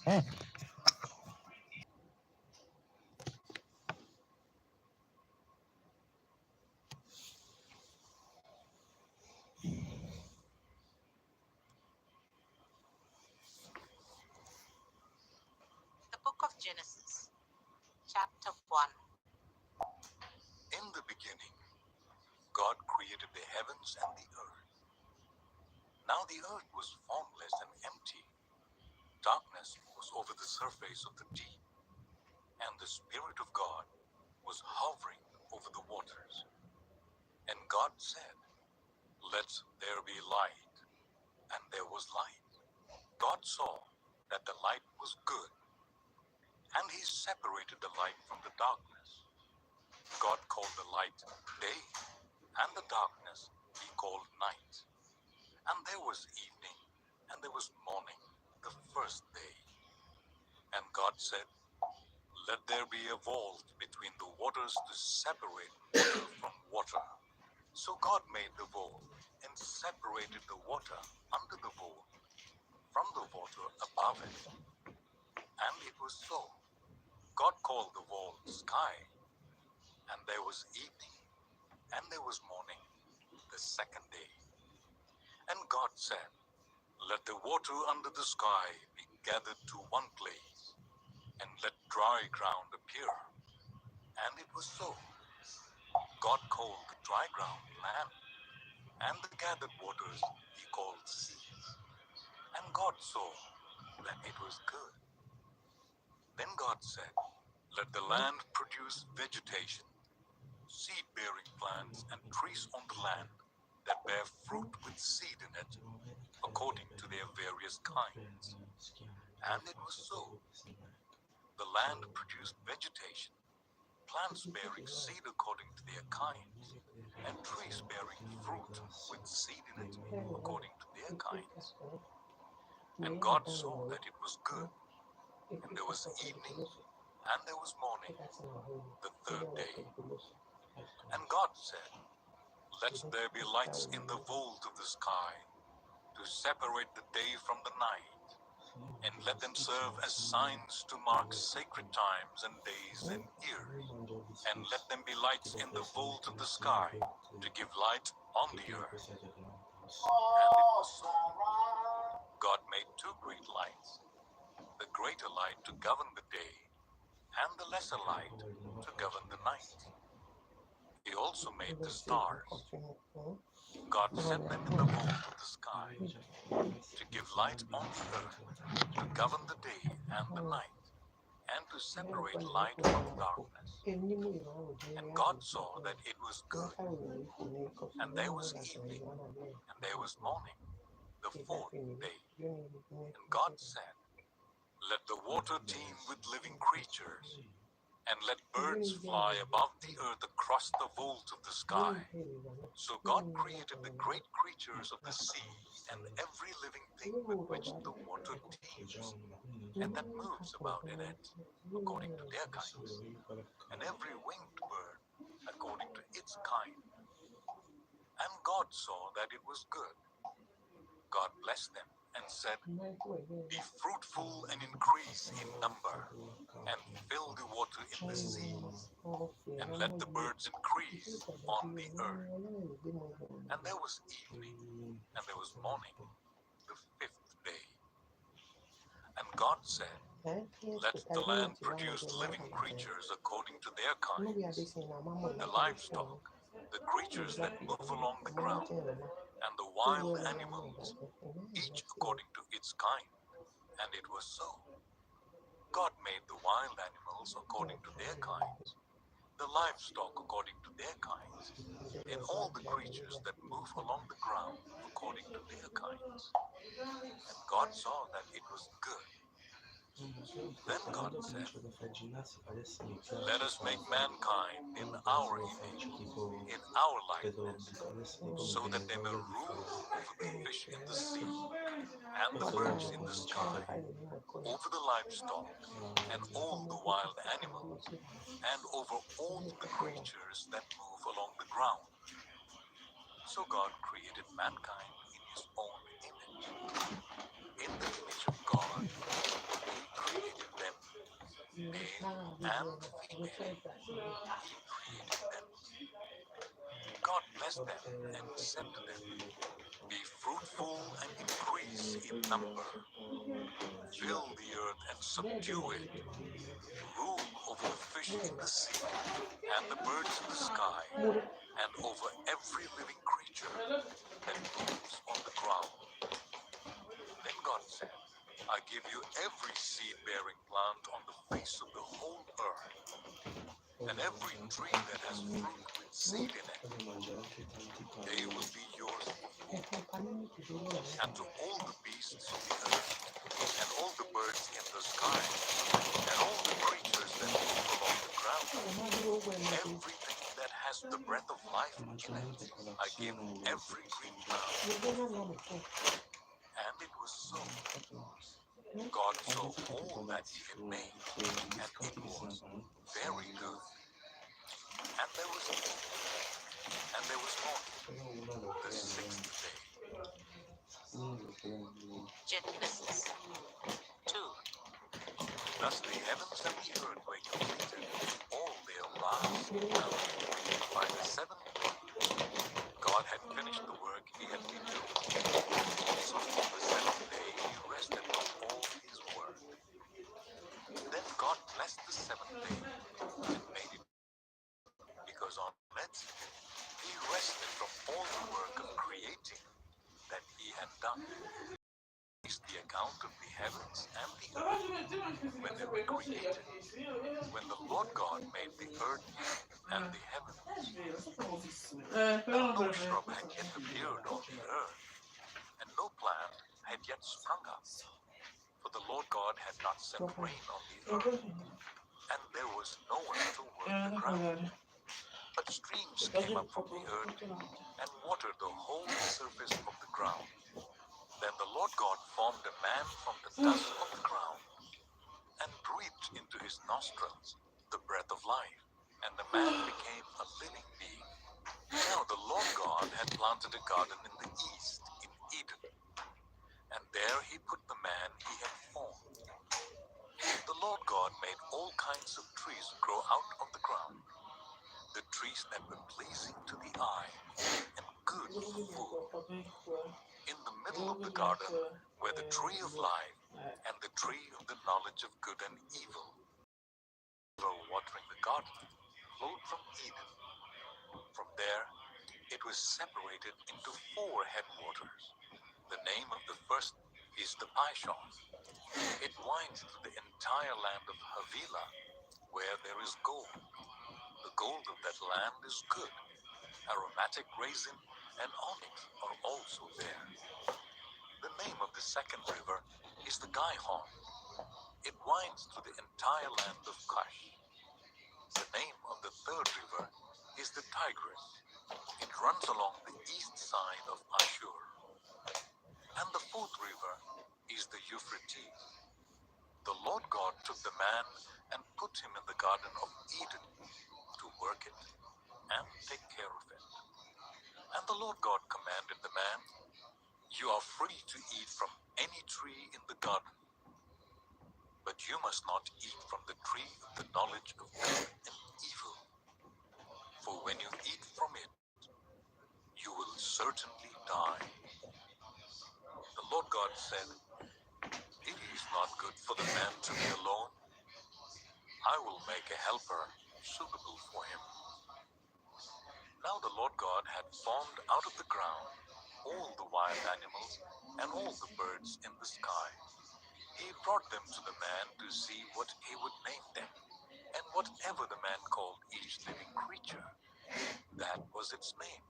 The Book of Genesis, Chapter 1. In the beginning, God created the heavens and the earth. Now the earth was formless and empty. Darkness was over the surface of the deep, and the Spirit of God was hovering over the waters. And God said, "Let there be light," and there was light. God saw that the light was good, and He separated the light from the darkness. God called the light day, and the darkness He called night. And there was evening, and there was morning, the first day. And God said, "Let there be a vault between the waters to separate water from water." So God made the vault and separated the water under the vault from the water above it. And it was so. God called the vault sky. And there was evening, and there was morning, the second day. And God said, "Let the water under the sky be gathered to one place, and let dry ground appear." And it was so. God called the dry ground land, and the gathered waters He called seas. And God saw that it was good. Then God said, "Let the land produce vegetation, seed-bearing plants and trees on the land that bear fruit with seed in it, according to their various kinds." And it was so. The land produced vegetation, plants bearing seed according to their kinds, and trees bearing fruit with seed in it according to their kinds. And God saw that it was good. And there was evening, and there was morning, the third day. And God said, "Let there be lights in the vault of the sky, to separate the day from the night, and let them serve as signs to mark sacred times and days and years. And let them be lights in the vault of the sky, to give light on the earth." And it was so. God made two great lights, the greater light to govern the day, and the lesser light to govern the night. He also made the stars. God set them in the vault of the sky, to give light on the earth, to govern the day and the night, and to separate light from darkness. And God saw that it was good. And there was evening, and there was morning, the fourth day. And God said, "Let the water teem with living creatures, and let birds fly above the earth across the vault of the sky." So God created the great creatures of the sea and every living thing with which the water teems, and that moves about in it, according to their kinds, and every winged bird according to its kind. And God saw that it was good. God blessed them and said, "Be fruitful and increase in number, and fill the water in the seas, and let the birds increase on the earth." And there was evening, and there was morning, the fifth day. And God said, "Let the land produce living creatures according to their kinds, the livestock, the creatures that move along the ground, and the wild animals, each according to its kind." And it was so. God made the wild animals according to their kinds, the livestock according to their kinds, and all the creatures that move along the ground according to their kinds. And God saw that it was good. Then God said, "Let us make mankind in our image, in our likeness, so that they may rule over the fish in the sea, and the birds in the sky, over the livestock, and all the wild animals, and over all the creatures that move along the ground." So God created mankind in His own image. In the image of God, He male and female, he created them. God blessed them and said to them, "Be fruitful and increase in number. Fill the earth and subdue it. Rule over the fish in the sea and the birds in the sky and over every living creature that moves on the ground." Then God said, "I give you every seed-bearing plant on the face of the whole earth, and every tree that has fruit with seed in it. They will be yours for food. And to all the beasts of the earth, and all the birds in the sky, and all the creatures that move along the ground, everything that has the breath of life in it, I give every green plant." And it was so. God saw all that he had made, and it was very good. And there was evening, and there was morning, the sixth day. Genesis 2. Thus the heavens and the earth were completed, all their vast number. By the seventh day, God had finished the work he had been doing. So on the seventh day he rested from all his work. Then God blessed the seventh day and made it, because on it he rested from all the work of creating that he had done. Is the account of the heavens and the earth when they were created, when the Lord God made the earth and the heavens. Now no shrub had yet appeared on the earth, and no plant had yet sprung up, for the Lord God had not sent rain on the earth, and there was no one to work the ground. But streams came up from the earth and watered the whole surface of the ground. Then the Lord God formed a man from the dust of the ground and breathed into his nostrils the breath of life, and the man became a living being. Now the Lord God had planted a garden in the east, in Eden, and there he put the man he had formed. The Lord God made all kinds of trees grow out of the ground, the trees that were pleasing to the eye and good for food. In the middle of the garden were the tree of life and the tree of the knowledge of good and evil. The river watering the garden flowed from Eden. From there it was separated into four headwaters. The name of the first is the Pishon. It winds through the entire land of Havilah, where there is gold. The gold of that land is good. Aromatic raisin and onyx are also there. The name of the second river is the Gihon. It winds through the entire land of Cush. The name of the third river is the Tigris. It runs along the east side of Ashur. And the fourth river is the Euphrates. The Lord God took the man and put him in the Garden of Eden to work it and take care of it. And the Lord God commanded the man, "You are free to eat from any tree in the garden, but you must not eat from the tree of the knowledge of good and evil. For when you eat from it, you will certainly die." The Lord God said, "It is not good for the man to be alone. I will make a helper suitable for him." Now the Lord God had formed out of the ground all the wild animals and all the birds in the sky. He brought them to the man to see what he would name them, and whatever the man called each living creature, that was its name.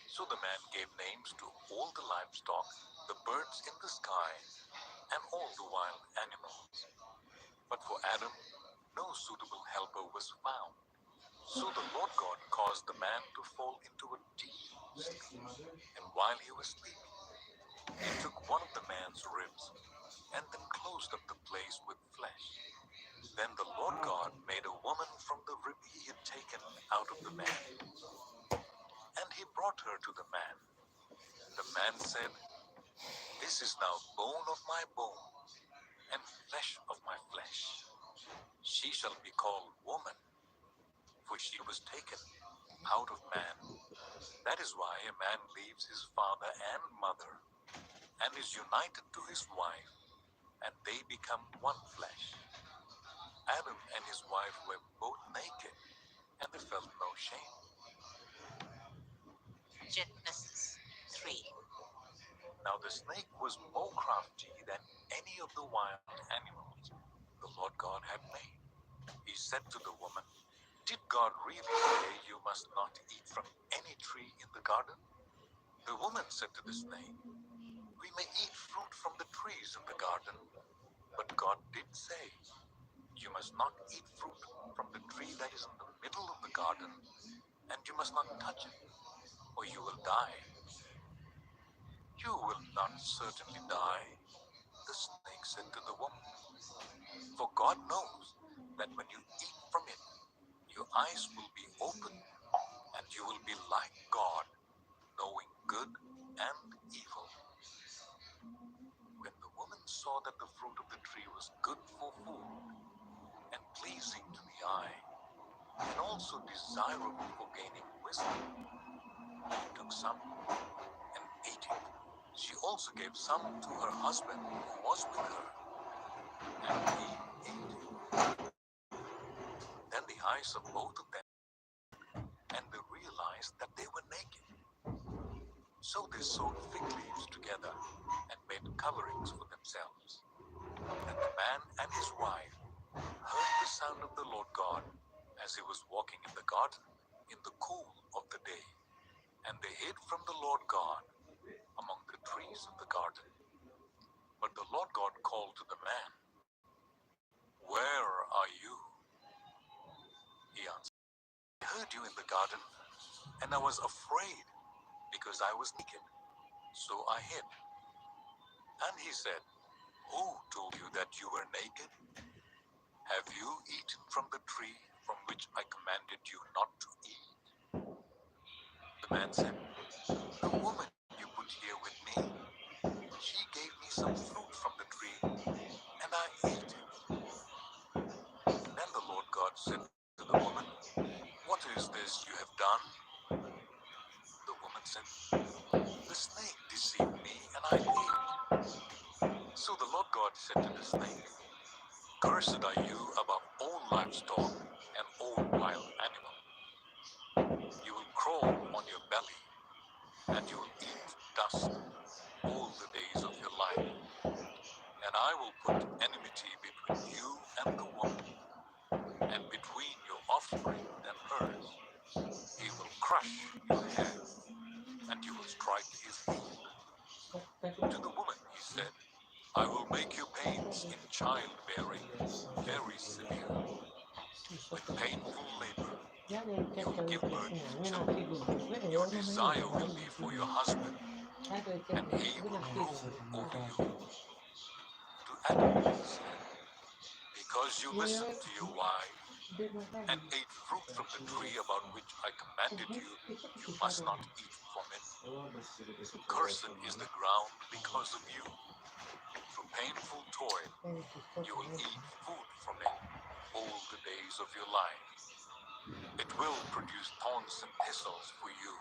So the man gave names to all the livestock, the birds in the sky, and all the wild animals. But for Adam, no suitable helper was found. So the Lord God caused the man to fall into a deep sleep. And while he was sleeping, he took one of the man's ribs and then closed up the place with flesh. Then the Lord God made a woman from the rib he had taken out of the man, and he brought her to the man. The man said, "This is now bone of my bone and flesh of my flesh. She shall be called woman, for she was taken out of man. That is why a man leaves his father and mother and is united to his wife, and they become one flesh. Adam and his wife were both naked, and they felt no shame. Genesis 3. Now the snake was more crafty than any of the wild animals the Lord God had made. He said to the woman, "Did God really say you must not eat from any tree in the garden?" The woman said to the snake, "We may eat fruit from the trees in the garden, but God did say, you must not eat fruit from the tree that is in the middle of the garden, and you must not touch it, or you will die." "You will not certainly die," the snake said to the woman, "for God knows that when you eat from it, your eyes will be opened, and you will be like God, knowing good and evil." When the woman saw that the fruit of the tree was good for food and pleasing to the eye, and also desirable for gaining wisdom, she took some and ate it. She also gave some to her husband who was with her, and he ate it. Then the eyes of both of them, and they realized that they were naked. So they sewed fig leaves together and made coverings for themselves. And the man and his wife heard the sound of the Lord God as he was walking in the garden in the cool of the day. And they hid from the Lord God among the trees of the garden. But the Lord God called to the man, "Where are you?" He answered, "I heard you in the garden, and I was afraid because I was naked, so I hid." And he said, "Who told you that you were naked? Have you eaten from the tree from which I commanded you not to eat?" The man said, "The woman you put here with me, she gave me some fruit from the tree, and I ate it." Then the Lord God said to the woman, "What is this you have done?" The woman said, "The snake deceived me, and I ate." So the Lord God said to the snake, "Cursed are you above all livestock and all wild animals. You will crawl on your belly, and you will eat dust all the days of your life. And I will put enmity between you and the woman, and between your offspring and hers. He will crush your head, and you will strike his heel." To the woman he said, "I will make your pains in childbearing very severe. With painful labor you will give birth to children. Your desire will be for your husband, and he will rule over you." To Adam he said, "Because you listened to your wife and ate fruit from the tree about which I commanded you, you must not eat from it. Cursed is the ground because of you. Through painful toil you will eat food from it all the days of your life. It will produce thorns and thistles for you,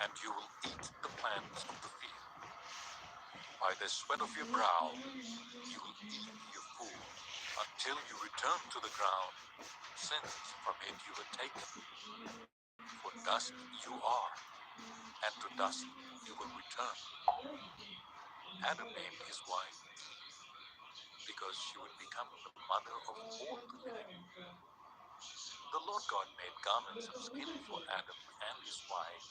and you will eat the plants of the field. By the sweat of your brow you will eat your food until you return to the ground, since from it you were taken. For dust you are, and to dust you will return." Adam named his wife because she would become the mother of all the living. The Lord God made garments of skin for Adam and his wife